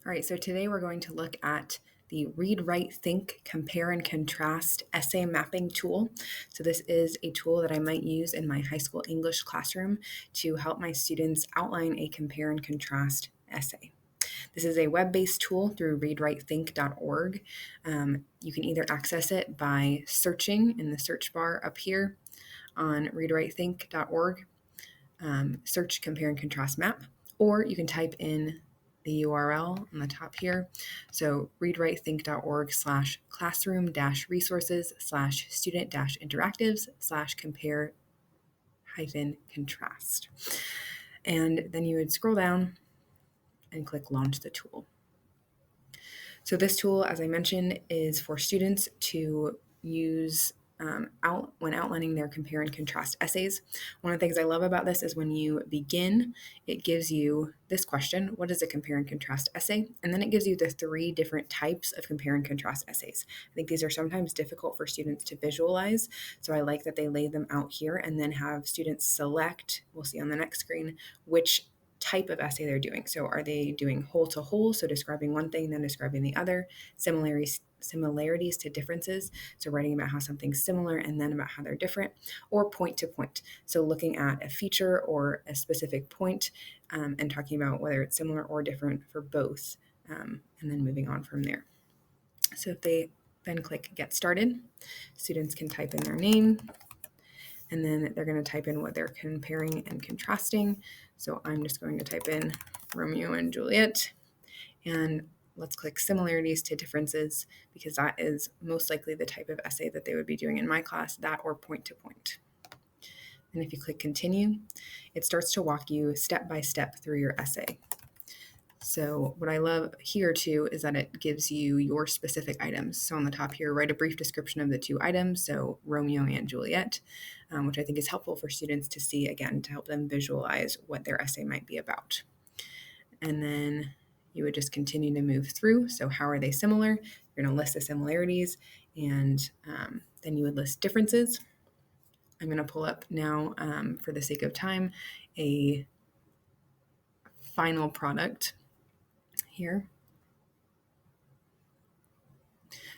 All right, so today we're going to look at the Read, Write, Think, Compare, and Contrast essay mapping tool. So this is a tool that I might use in my high school English classroom to help my students outline a compare and contrast essay. This is a web-based tool through readwritethink.org. You can either access it by searching in the search bar up here on readwritethink.org, search compare and contrast map, or you can type in the URL on the top here. So readwritethink.org/classroom-resources/student-interactives/compare-contrast. And then you would scroll down and click Launch the tool. So this tool, as I mentioned, is for students to use when outlining their compare and contrast essays. One of the things I love about this is when you begin, it gives you this question: what is a compare and contrast essay? And then it gives you the 3 different types of compare and contrast essays. I think these are sometimes difficult for students to visualize, so I like that they lay them out here and then have students select, we'll see on the next screen, which type of essay they're doing. So are they doing whole to whole, so describing one thing, then describing the other, similarities to differences, so writing about how something's similar and then about how they're different, or point to point, so looking at a feature or a specific point and talking about whether it's similar or different for both, and then moving on from there. So if they then click Get Started, students can type in their name, and then they're going to type in what they're comparing and contrasting. So I'm just going to type in Romeo and Juliet, and let's click similarities to differences, because that is most likely the type of essay that they would be doing in my class, that or point to point. And if you click continue, it starts to walk you step by step through your essay. So what I love here too is that it gives you your specific items. So on the top here, write a brief description of the 2 items, so Romeo and Juliet, which I think is helpful for students to see, again, to help them visualize what their essay might be about. And then you would just continue to move through. So how are they similar? You're going to list the similarities, and then you would list differences. I'm going to pull up now, for the sake of time, a final product here.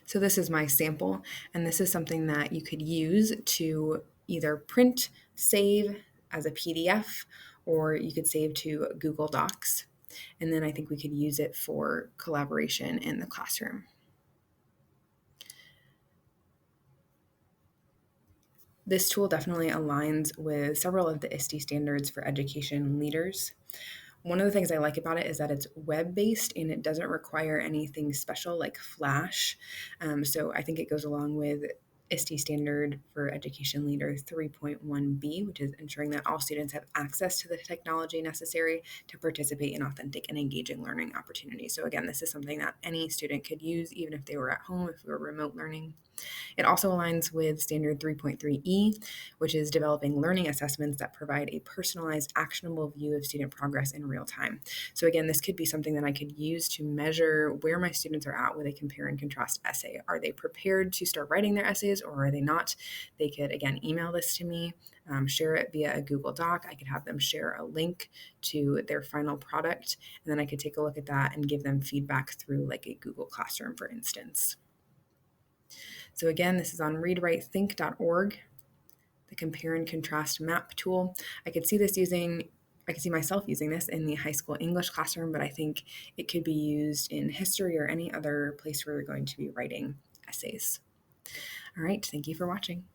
So this is my sample, and this is something that you could use to either print, save as a PDF, or you could save to Google Docs. And then I think we could use it for collaboration in the classroom. This tool definitely aligns with several of the ISTE standards for education leaders. One of the things I like about it is that it's web-based and it doesn't require anything special like Flash. So I think it goes along with ISTE standard for education leader 3.1b, which is ensuring that all students have access to the technology necessary to participate in authentic and engaging learning opportunities. So again, this is something that any student could use even if they were at home, if we were remote learning. It also aligns with standard 3.3e, which is developing learning assessments that provide a personalized, actionable view of student progress in real time. So again, this could be something that I could use to measure where my students are at with a compare and contrast essay. Are they prepared to start writing their essays, or are they not? They could, again, email this to me, share it via a Google Doc. I could have them share a link to their final product, and then I could take a look at that and give them feedback through like a Google Classroom, for instance. So again, this is on readwritethink.org, the compare and contrast map tool. I could see myself using this in the high school English classroom, but I think it could be used in history or any other place where you're going to be writing essays. All right, thank you for watching.